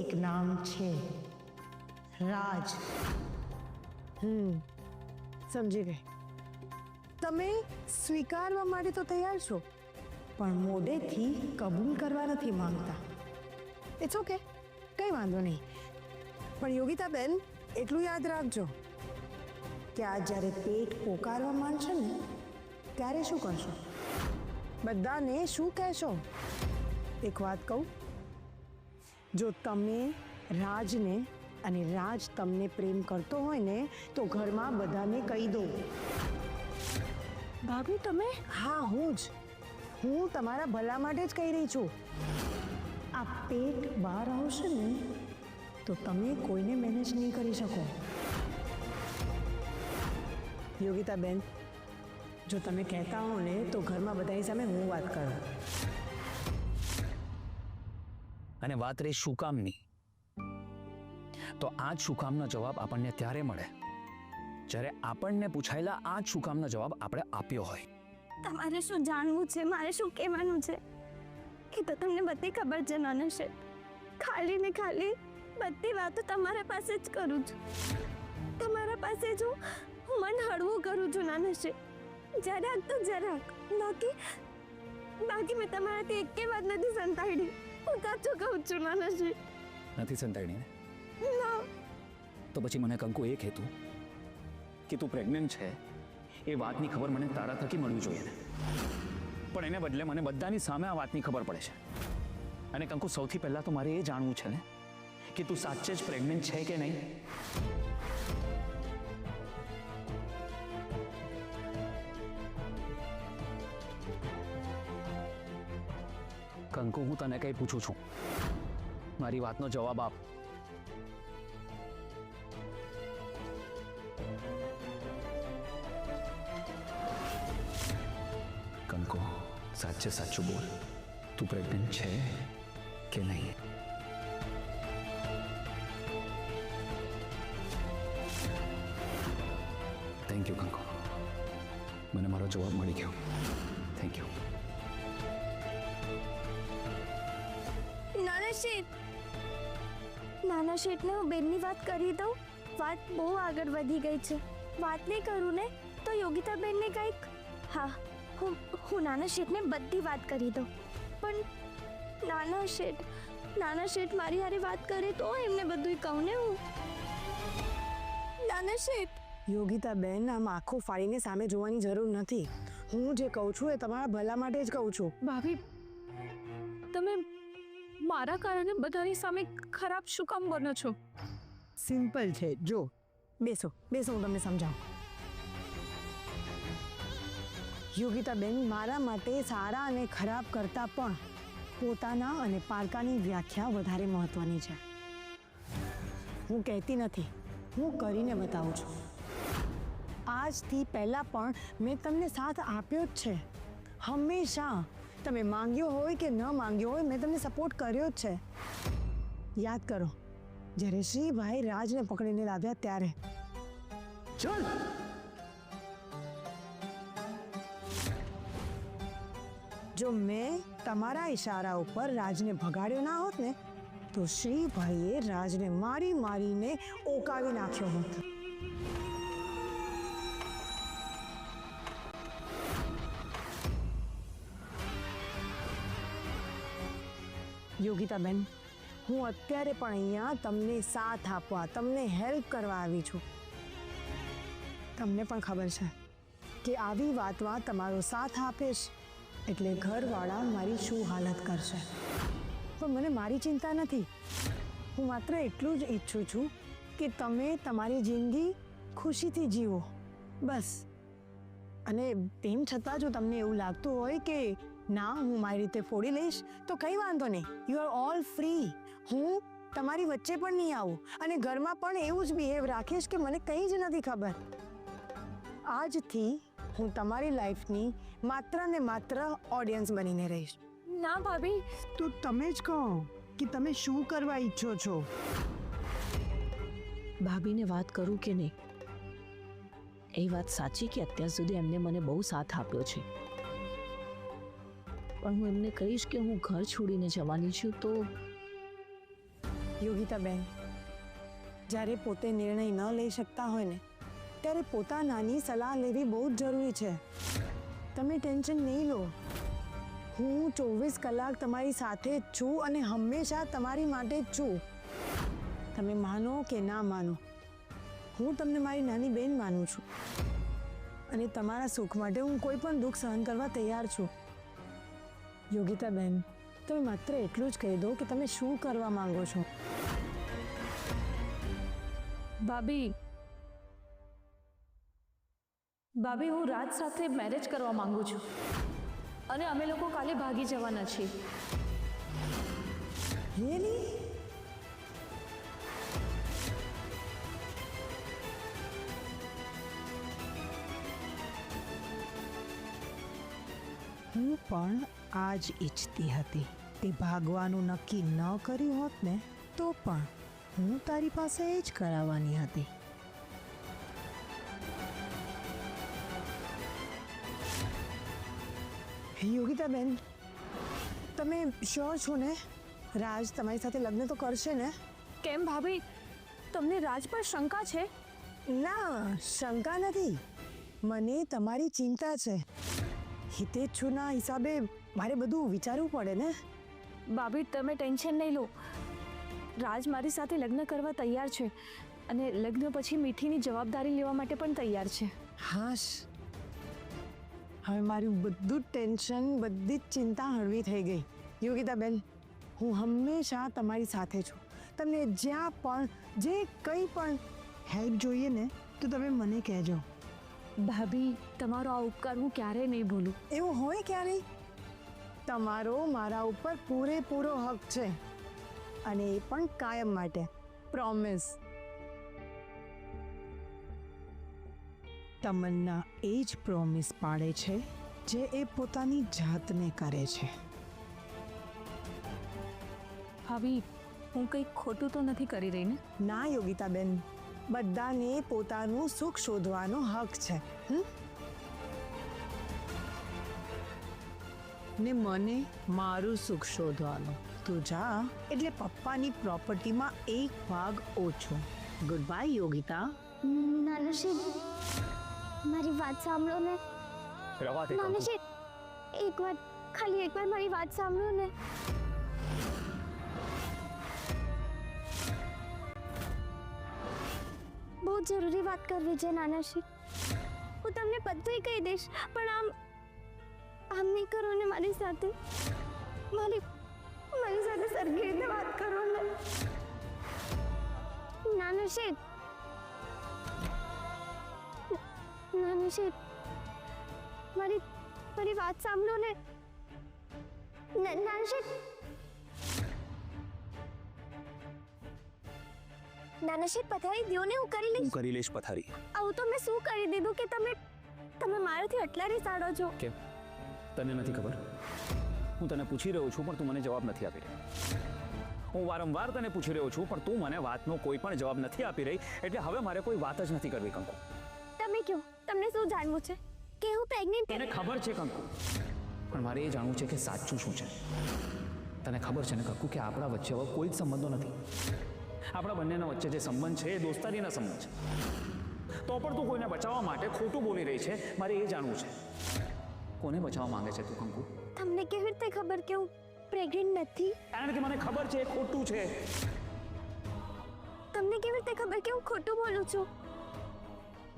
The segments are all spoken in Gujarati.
એક નામ છે, રાજ. સમજી ગઈ. તમે સ્વીકારવા માટે તો તૈયાર છો, પણ મોઢેથી કબૂલ કરવા નથી માંગતા. ઇટ્સ ઓકે, કંઈ વાંધો નહીં. પણ યોગિતાબેન, એટલું યાદ રાખજો કે આ જ્યારે પેટ પોકારવા માંડશે ને ત્યારે શું કરશો? બધાને શું કહેશો? એક વાત કહું, જો તમે રાજને અને રાજ તમને પ્રેમ કરતો હોય ને તો ઘરમાં બધાને કહી દો. ભાભી તમે? હા, હું તમારા ભલા માટે જ કહી રહી છું. આ પેટ બહાર આવશે ને તો તમે કોઈને મેનેજ નહીં કરી શકો. યોગિતાબેન, જો તમે કહેતા હો ને તો ઘરમાં બધાની સામે હું વાત કરું. અને વાત રહી શું કામની, તો આ જ શું કામનો જવાબ આપણને ત્યારે મળે જ્યારે આપણને પૂછાયેલા આ જ શું કામનો જવાબ આપણે આપ્યો હોય. તમારે શું જાણવું છે, મારે શું કહેવાનું છે એ તો તમને બધી ખબર છે નાના શેઠ. ખાલી ને ખાલી બધી વાતો તમારા પાસે જ કરું છું. તમારા પાસે જ હું મન હળવું કરું છું નાના શેઠ. જરાક તો જરાક, બાકી મેં તમારાથી એકે વાત નથી સંતાડી. હું સાચું કહું છું નાના શેઠ. નથી સંતાડી ને? ના. તો પછી મને કંકુ એ કહેતું કે તું પ્રેગ્નન્ટ છે એ વાતની ખબર મને તારા થકી મળવી જોઈએ ને, પણ એને બદલે મને બધાની સામે આ વાતની ખબર પડે છે. અને કંકુ, સૌથી પહેલા તો મારે એ જાણવું છે ને કે તું સાચે જ પ્રેગ્નન્ટ છે કે નહીં. કંકુ, હું તને કંઈ પૂછું છું, મારી વાતનો જવાબ આપ. કંકુ, સાચે સાચું બોલ, તું પ્રેગ્નન્ટ છે કે નહીં? થેન્ક યુ કંકુ, મને મારો જવાબ મળી ગયો. Thank you. નાના શેઠને હું બેનની વાત કરી દઉં. વાત બહુ આગળ વધી ગઈ છે. વાત નહીં કરું ને તો યોગિતાબેનને કંઈક. હા, હું નાના શેઠને બધી વાત કરી દઉં. પણ નાના શેઠ મારી હારે વાત કરે તો એમને બધું કહું ને હું. નાના શેઠ. યોગિતાબેન, આમ આંખો ફાડીને સામે જોવાની જરૂર નથી. હું જે કહું છું એ તમારા ભલા માટે જ કહું છું. ભાભી, તમે મારા કારણે બધાની સામે ખરાબ શું કામ બનો છો? સિમ્પલ છે. જો, બેસો, હું તમને સમજાવું. યોગિતાબેન, મારા માટે સારા અને ખરાબ કરતાં પણ પોતાના અને પારકાની વ્યાખ્યા વધારે મહત્વની છે. હું કહેતી નથી, હું કરીને બતાવું છું. આજથી પહેલાં પણ મેં તમને સાથ આપ્યો જ છે. હંમેશા તમે માંગ્યો હોય કે ન માંગ્યો હોય, મેં તમને સપોર્ટ કર્યો જ છે. યાદ કરો, જ્યારે શ્રીભાઈ રાજને પકડીને લાવ્યા ત્યારે. ચલ. જો મેં તમારા ઈશારા ઉપર રાજને ભગાડ્યો ના હોત ને તો શ્રીભાઈએ રાજને મારીને ઓકાવી નાખ્યો હોત. યોગિતાબેન, હું અત્યારે પણ અહીંયા તમને સાથ આપવા, તમને હેલ્પ કરવા આવી છું. તમને પણ ખબર છે કે આવી વાતમાં તમારો સાથ આપીશ એટલે ઘરવાળા મારી શું હાલત કરશે. પણ મને મારી ચિંતા નથી. હું માત્ર એટલું જ ઈચ્છું છું કે તમે તમારી જિંદગી ખુશીથી જીવો, બસ. અને તેમ છતાં જો તમને એવું લાગતું હોય કે ના, હું મારી રીતે ફોડી લઈશ તો કંઈ વાંધો નહીં. You are all free. હું તમારી વચ્ચે પણ નહીં આવું અને ઘરમાં પણ એવું જ બિહેવ રાખીશ કે મને કંઈ જ નથી ખબર. આજથી હું તમારી લાઈફની માત્ર ને માત્ર ઓડિયન્સ બનીને રહીશ. ના ભાભી. તો તમે જ કહો કે તમે શું કરવા ઈચ્છો છો. ભાભીને વાત કરું કે નહીં? એ વાત સાચી કે અત્યાર સુધી એમને મને બહુ સાથ આપ્યો છે, પણ હું એમને કહીશ કે હું ઘર છોડીને જવાની છું તો યોગિતાબેન, જ્યારે પોતે નિર્ણય ન લઈ શકતા હોય ને ત્યારે પોતાનાની સલાહ લેવી બહુ જ જરૂરી છે. તમે ટેન્શન નહીં લો. હું 24 કલાક તમારી સાથે જ છું અને હંમેશા તમારી માટે જ છું. તમે માનો કે ના માનો, હું તમને મારી નાની બહેન માનું છું અને તમારા સુખ માટે હું કોઈ પણ દુઃખ સહન કરવા તૈયાર છું. યોગિતાબેન, તમે માત્ર એટલું જ કહી દો કે તમે શું કરવા માંગો છો. ભાભી, હું રાજ સાથે મેરેજ કરવા માંગુ છું અને અમે લોકો કાલે ભાગી જવાના છીએ. Really? હું પણ આ જ ઈચ્છતી હતી કે ભાગવાનું નક્કી ન કર્યું હોત ને તો પણ હું તારી પાસે એ જ કરાવવાની હતી. યોગિતાબેન, તમે શ્યોર છો ને રાજ તમારી સાથે લગ્ન તો કરશે ને? કેમ ભાભી, તમને રાજ પર શંકા છે? ના, શંકા નથી. મને તમારી ચિંતા છે. હિતેચ્છુના હિસાબે મારે બધું વિચારવું પડે ને. ભાભી, તમે ટેન્શન નહીં લો. રાજ મારી સાથે લગ્ન કરવા તૈયાર છે અને લગ્ન પછી મીઠીની જવાબદારી લેવા માટે પણ તૈયાર છે. હાશ, હવે મારું બધું જ ટેન્શન, બધી જ ચિંતા હળવી થઈ ગઈ. યોગિતાબેન, હું હંમેશા તમારી સાથે છું. તમને જ્યાં પણ જે કંઈ પણ હેલ્પ જોઈએ ને તો તમે મને કહેજો. ભાભી, તમારો આ ઉપકાર હું ક્યારેય નહીં ભૂલું. એવું હોય ક્યારેય? તમારો મારા ઉપર પૂરેપૂરો હક છે અને એ પણ કાયમ માટે. પ્રોમિસ. તમન્ના એ જ પ્રોમિસ પાડે છે જે એ પોતાની જાતને કરે છે. ભાભી, હું કંઈ ખોટું તો નથી કરી રહી ને? ના યોગિતાબેન, બધાને પોતાનું સુખ શોધવાનો હક છે. ને મને મારું સુખ શોધવાનું. તું જા એટલે પપ્પાની પ્રોપર્ટીમાં એક ભાગ ઓછો. Good bye Yogita. નાનુશી, મારી વાત સાંભળો ને. રવા દે કંકુ. નાનુશી, ખાલી એક વાર મારી વાત સાંભળો ને. બહુ જરૂરી વાત કરવી છે નાનાશી. હું તમને બધું કહી દઈશ, પણ આમ નહીં કરો ને મારી સાથે. મારી સાથે સરખી રીતે વાત કરો ને નાનાશી. નાનાશી, મારી વાત સાંભળો ને. નાનાશી, પથારી દો ને, હું કરી લઈશ. હું કરી લઈશ પથારી. આવું તો મેં શું કરી દીધું કે તમે મારાથી આટલા રીસાડો છો? કેમ, તને નથી ખબર? હું તને પૂછી રહ્યો છું પણ તું મને જવાબ નથી આપી રહી. હું વારંવાર તને પૂછી રહ્યો છું પણ તું મને વાતનો કોઈ પણ જવાબ નથી આપી રહી. એટલે હવે મારે કોઈ વાત જ નથી કરવી કંકુ. તમે કહો, તમને શું જાણવું છે? કે હું પ્રેગ્નન્ટ? તને ખબર છે કંકુ, પણ મારે એ જાણવું છે કે સાચું શું છે. તને ખબર છે ને કંકુ કે આપણા વચ્ચે હવે કોઈ જ સંબંધો નથી. આપણા બંનેના વચ્ચે જે સંબંધ છે એ દોસ્તારીના સંબંધ છે. તો પણ તું કોઈને બચાવવા માટે ખોટું બોલી રહી છે. મારે એ જાણવું છે, કોને બચાવવા માંગે છે તું કંકુ? તમને કેવી રીતે ખબર કે હું પ્રેગ્નન્ટ નથી? કારણ કે મને ખબર છે એ ખોટું છે. તમને કેવી રીતે ખબર કે હું ખોટું બોલું છું?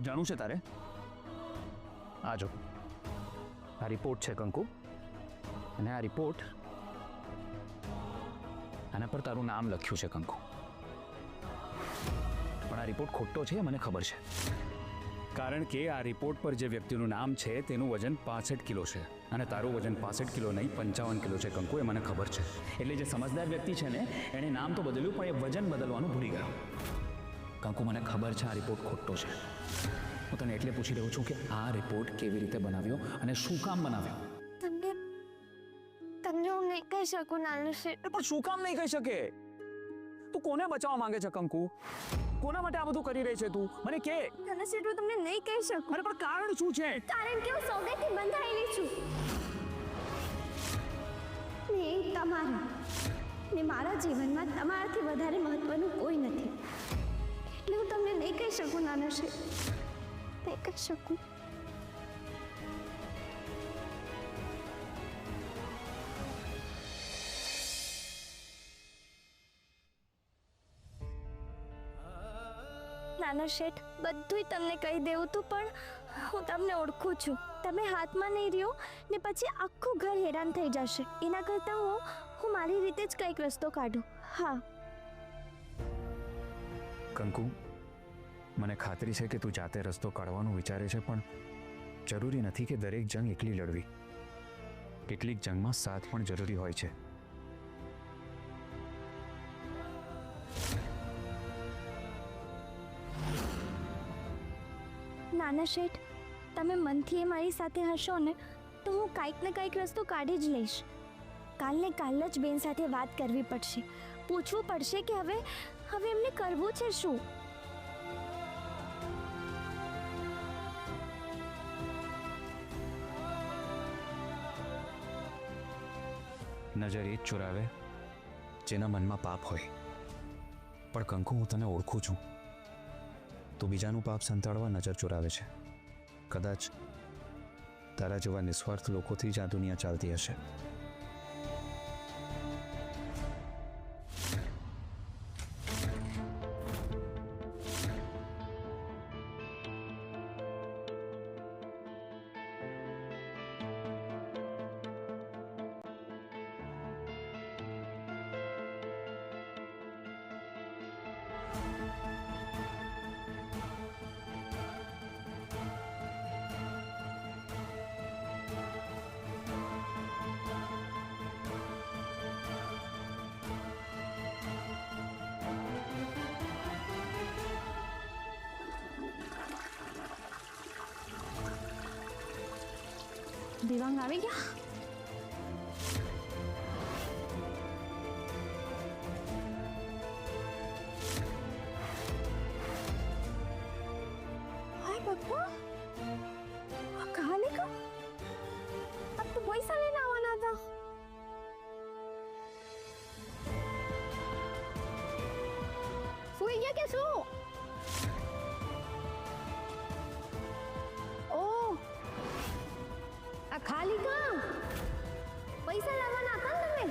જાણવું છે તારે? આ જો, આ રિપોર્ટ છે કંકુ, અને આ રિપોર્ટ, આના પર તારું નામ લખ્યું છે કંકુ. પણ આ રિપોર્ટ ખોટો છે મને ખબર છે. કારણ કે આ રિપોર્ટ પર જે વ્યક્તિનું નામ છે તેનું વજન 65 કિલો છે અને તારું વજન 65 કિલો નહીં 55 કિલો છે કંકુ. એ મને ખબર છે. એટલે જે સમજદાર વ્યક્તિ છે ને એણે નામ તો બદલ્યું પણ એ વજન બદલવાનું ભૂલી ગયો. કંકુ, મને ખબર છે આ રિપોર્ટ ખોટો છે. હું તને એટલે પૂછી રહ્યો છું કે આ રિપોર્ટ કેવી રીતે બનાવ્યો અને શું કામ બનાવ્યો? તમને હું નહીં કહી શકું નાનુશી. પણ શું કામ નહીં કહી શકે? તું કોને બચાવવા માંગે છે કંકુ? કોના માટે આ બધું કરી રહી છે તું? મને કે. નાનુશી, હું તમને નહીં કહી શકું. અરે પણ કારણ શું છે? કારણ કે હું સોગંદથી બંધાયેલી છું. ને એ તમારી. ને મારા જીવનમાં તમારાથી વધારે મહત્વનું કોઈ નથી. એટલે હું તમને નહીં કહી શકું નાના શેઠ, નહીં કહી શકું. નાના શેઠ, બધુંય તમને કહી દેવું તું, પણ હું તમને ઓળખું છું. તમે હાથમાં નહીં રહ્યો ને પછી આખું ઘર હેરાન થઈ જશે. એના કરતાં હું મારી રીતે જ કંઈક રસ્તો કાઢું. હા કંકુ, મને ખાતરી છે કે તું જાતે રસ્તો કાઢવાનું વિચારે છે, પણ જરૂરી નથી કે દરેક જંગ એકલી લડવી. કેટલીક જંગમાં સાથ પણ જરૂરી હોય છે. નાના શેઠ, તમે મનથી એ મારી સાથે હશો ને તો હું કાંઈક ને કાંઈક રસ્તો કાઢી જ લઈશ. કાલને કાલ જ બેન સાથે વાત કરવી પડશે, પૂછવું પડશે કે હવે એમને કરવું છે શું. નજર એ જ ચોરાવે જેના મનમાં પાપ હોય. પણ કંકુ, હું તને ઓળખું છું. તું બીજાનું પાપ સંતાડવા નજર ચોરાવે છે. કદાચ તારા જેવા નિસ્વાર્થ લોકોથી જ આ દુનિયા ચાલતી હશે. દેવાંગ આવી ગયા? हाय पप्पा, कहाँ निकल? अब तो पैसा लेना आना था. सोई गया क्या सो? ओ આ ખાલી કામ પૈસા લાવવાના હતા ને તમે?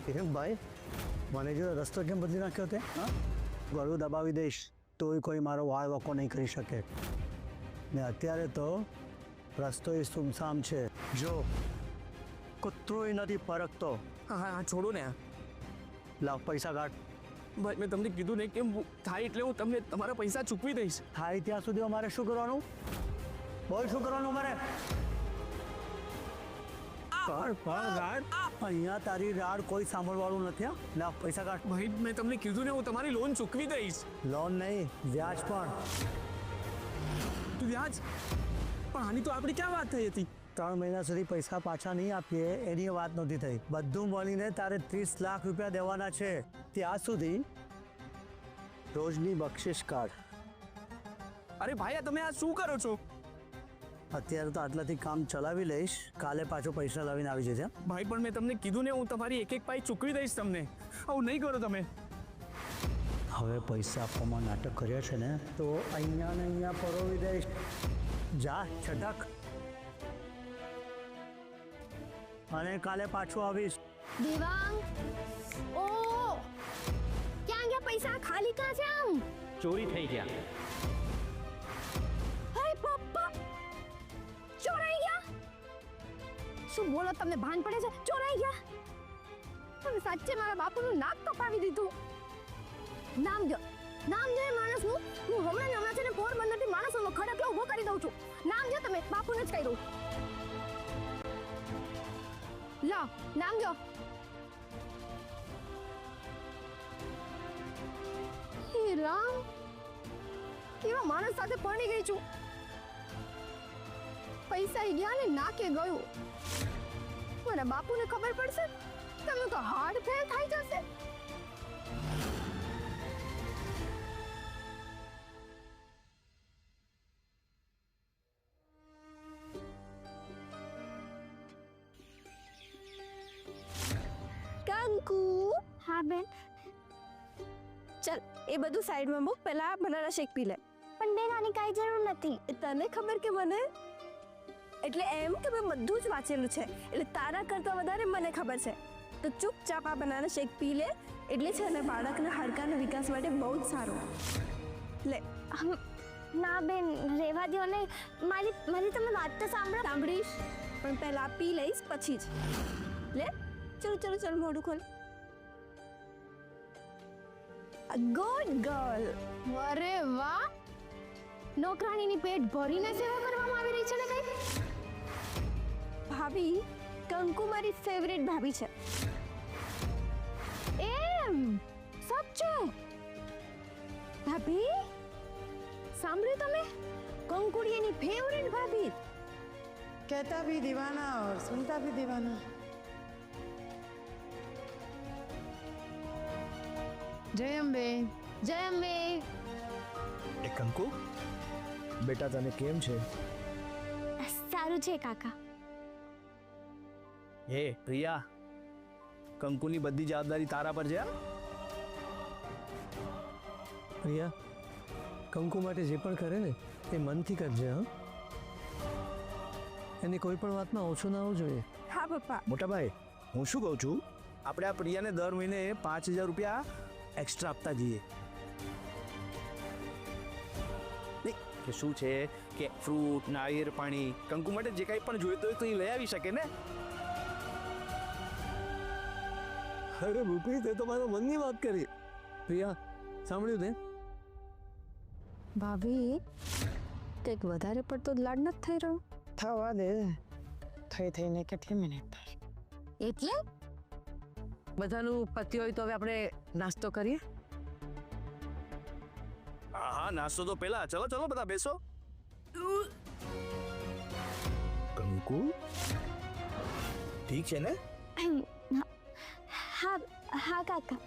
કેમ ભાઈ, મને જો રસ્તો કેમ બદલી નાખ્યો તે? હા, ગળું દબાવી દઈશ તોય કોઈ મારો વાળ વકો નહીં કરી શકે. ને અત્યારે તો રસ્તો એ સુમસામ છે. જો કૂતરોય નથી ફરકતો. હા છોડો ને. લાવ પૈસા કાઢ. ભાઈ, મેં તમને કીધું ને કે થાય એટલે હું તમને તમારા પૈસા ચૂકવી દઈશ. થાય ત્યાં સુધી અમારે શું કરવાનું? બોલ, શું કરવાનું અમારે? અહીંયા તારી રાડ કોઈ સાંભળવાનું નથી. લાવ પૈસા કાઢ. ભાઈ, મેં તમને કીધું ને હું તમારી લોન ચૂકવી દઈશ. લોન નહીં, વ્યાજ પણ. તું વ્યાજ? પણ આની તો આપણી ક્યાં વાત થઈ હતી? 3 મહિના સુધી પૈસા પાછા નહીં આપીએ એની વાત નહોતી થઈ. બધું મળીને તારે 30 લાખ રૂપિયા દેવાના છે. ત્યાં સુધી રોજની બક્ષિસ કાઢ. અરે ભાઈ, તમે આ શું કરો છો? અત્યારે તો આટલાથી કામ ચલાવી લઈશ, કાલે પાછો પૈસા લાવીને આવી જશે. ભાઈ, પણ મેં તમને કીધું ને હું તમારી એક પાઈ ચૂકવી દઈશ તમને. આવું નહીં કરો તમે. હવે પૈસા આપવામાં નાટક કર્યા છે ને તો અહીંયા ને અહીંયા પરોવી દઈશ. જા છટક. અને કાલે પાછું આવીશ. દેવાંગ, ઓ ક્યાં ગયા પૈસા? ખાલી ક્યાં છે? આમ ચોરી થઈ ગયા. હાય પપ્પા, ચોરાઈ ગયા? શું બોલો, તમને ભાન પડે છે? ચોરાઈ ગયા? તમે સાચે મારા બાપુનું નાક કપાવી દીધું. નામ જો એ માણસનું. હું હમણાં છે ને પોરબંદરથી માણસોનો ખડકલો ઊભો કરી દઉં છું. નામ જો તમે, બાપુને જ કહી દઉં. લા, નામ જો. હે રામ, કેવા માણસ સાથે પરણી ગઈ છું. પૈસા ગયા ને નાકે ગયું. મારા બાપુને ખબર પડશે તમે તો હાર્ટ ફેલ થઈ જશે. હા બેન. ચાલ એ બધું સાઈડમાં મૂક, પહેલા બનાના શેક પી લે. પણ બેન આની કાંઈ જરૂર નથી. તને ખબર કે મને, એટલે એમ કે મેં બધું જ વાંચેલું છે, એટલે તારા કરતાં વધારે મને ખબર છે. તો ચૂપચાપ આ બનાના શેક પી લે, એટલે છે ને બાળકના હાડકાના વિકાસ માટે બહુ જ સારું. લે. ના બેન રેવા દો ને. મારી તમે વાત તો સાંભળો. સાંભળીશ, પણ પહેલા પી લઈશ પછી જ. લે. ચલો ચલો ચલો, મોઢું ખોલ. Good girl. અરે વાહ, નોકરાણીની પેટ ભરીને સેવા કરવામાં આવી રહી છે ને કઈ. ભાભી, કંકુ મારી ફેવરેટ ભાભી છે. એમ સાચે? ભાભી સાંભળ્યું તમે? કંકુડી એની ફેવરેટ ભાભી. કહેતા ભી દીવાના और सुनता भी दीवाना. જય અંબે. જય અંબે. એ કંકુ બેટા તને કેમ છે? સારું છે કાકા. એ પ્રિયા, કંકુની બધી જવાબદારી તારા પર છે. પ્રિયા, કંકુ માટે જે પણ કરે ને એ મનથી કરજે. હા, એની કોઈ પણ વાતમાં ઓછું ના આવવું જોઈએ. હા પપ્પા. મોટા ભાઈ, હું શું કહું છું, આપણે આ પ્રિયાને દર મહિને 5,000 રૂપિયા એક્સ્ટ્રા આપતા જઈએ. નહીં કે શું છે કે ફ્રૂટ, નાળિયેર પાણી, કંકુ માટે જે કાંઈ પણ જોઈતું હોય તો એ લઈ આવી શકે ને. અરે ભૂપી, તે તો મારા મનની વાત કરી. પ્રિયા, સાંભળ્યું તે? ભાભી કંઈક વધારે પડતો લાડ નથી થઈ રહ્યો? થવા દે. થઈને કેટલી મિનિટ થાય? એટલે બધાનું પતિ હોય તો હવે આપણે નાસ્તો કરીએ. હા હા, નાસ્તો તો પેલા. ચલો ચલો બધા બેસો. કંકુ ઠીક છે ને? હા હા કાકા.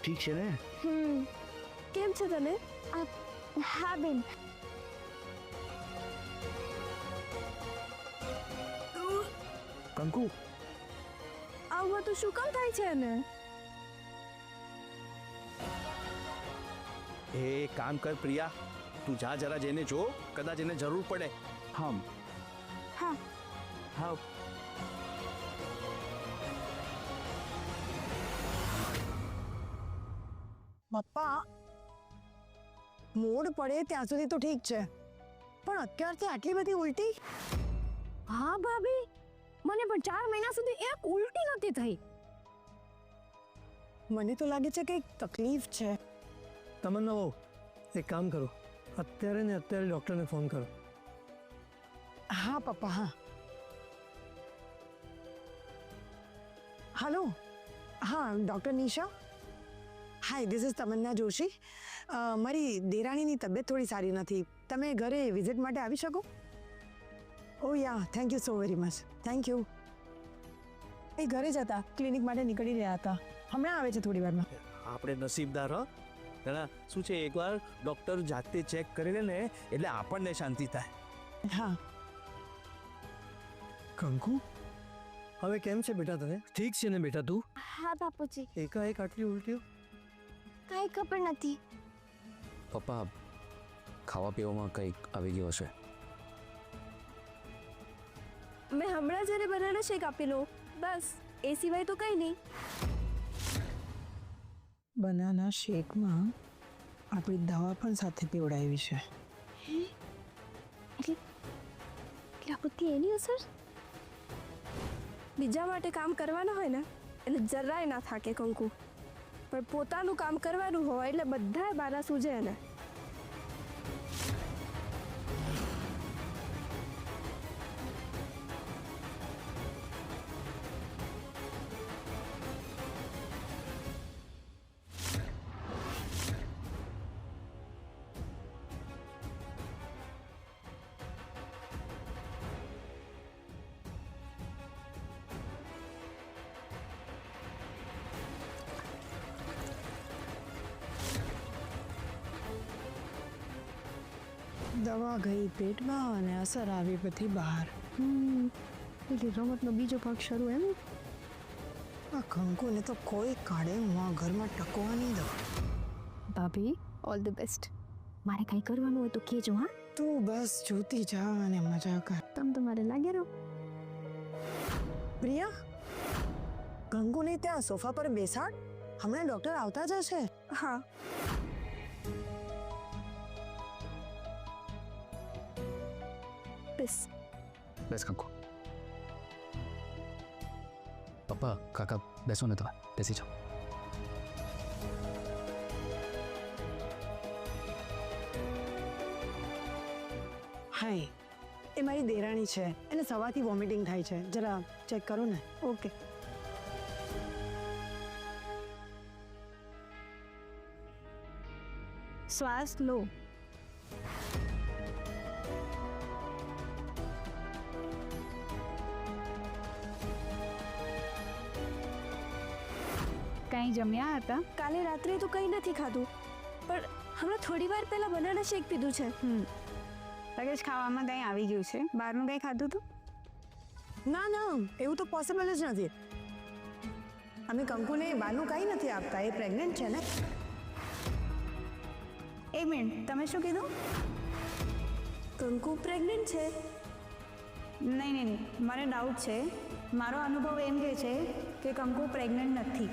ઠીક છે ને? કેમ છે તને? હા બેન. કંકુ આવું બધું શું કામ થાય છે એને? એ કામ કર પ્રિયા, તું જા જરા જઈને જો, કદાચ એને જરૂર પડે. હા હા. હા. પપ્પા, મૂડ પડે ત્યાં સુધી તો ઠીક છે, પણ અત્યારથી આટલી બધી ઉલટી? હા ભાભી, મને પણ 4 મહિના સુધી એક ઉલટી નહોતી થઈ. મને તો લાગે છે કંઈક તકલીફ છે. તમન્ના બહુ, એક કામ કરો, અત્યારે ને અત્યારે ડૉક્ટરને ફોન કરો. હા પપ્પા, હા. હલો, હા doctor Nisha. Hi, this is Tamanna Joshi. મારી દેરાણીની તબિયત થોડી સારી નથી. તમે ઘરે વિઝિટ માટે આવી શકો? Oh yeah, thank you so very much. Thank you. એ ઘરે જ હતા, ક્લિનિક માટે નીકળી રહ્યા હતા. હમણાં આવે છે થોડી વારમાં. આપણે નસીબદાર હો. ઘણા શું છે, એકવાર ડૉક્ટર જાતે ચેક કરી લે ને એટલે આપણને શાંતિ થાય. હા. કંકુ, હવે કેમ છે બેટા તને? ઠીક છે ને બેટા તું? હા બાપુજી. એકાએક આટલી ઉલટીઓ? કાંઈ ખબર નથી. પપ્પા, ખાવા પીવામાં કંઈક આવી ગયો હશે. મેં હમણાં જ્યારે બનાના શેક આપેલો, બસ એ સિવાય તો કંઈ નહીં. બનાના શેકમાં આપણી દવા પણ સાથે પીવડાવી છે. એટલે આ બધી એની અસર? બીજા માટે કામ કરવાના હોય ને એટલે જરાય ના થાકે કંકુ, પણ પોતાનું કામ કરવાનું હોય એટલે બધાય બારા સૂજે એને. દવા ગઈ પેટમાં અને અસર આવી બધી બહાર. એટલે રમતનો બીજો ભાગ શરૂ એમ. આ કંકુને તો કોઈ કાળે હું આ ઘરમાં ટકવા નહીં દઉં. ભાભી ઓલ ધ બેસ્ટ. મારે કંઈ કરવાનું હોય તો કહેજો હા. તું બસ જોતી જા અને મજા કર. તમે તમારે લાગે રહો. પ્રિયા, કંકુને ત્યાં સોફા પર બેસાડ. હમણાં ડોક્ટર આવતા જ હશે. હા. બસ બેસ કંકુ. પપ્પા કાકા બેસો ને, તો બેસી જાઓ. હાય, એ મારી દેરાણી છે. એને સવારથી વોમિટિંગ થાય છે. જરા ચેક કરો ને. ઓકે. શ્વાસ લો. કંઈ જમ્યા હતા? કાલે રાત્રે તો કંઈ નથી ખાધું, પણ હમણાં થોડી વાર પહેલા બનાના શેક પીધું છે. લગેજ ખાવામાં કંઈ આવી ગયું છે? બહારનું કંઈ ખાધું હતું? ના ના, એવું તો પોસિબલ જ નથી. અમે કંકુને બહારનું કંઈ નથી આપતા. એ પ્રેગ્નન્ટ છે ને. એક મિનિટ, તમે શું કીધું? કંકુ પ્રેગ્નન્ટ છે? નહીં, મને ડાઉટ છે. મારો અનુભવ એમ કહે છે કે કંકુ પ્રેગ્નન્ટ નથી.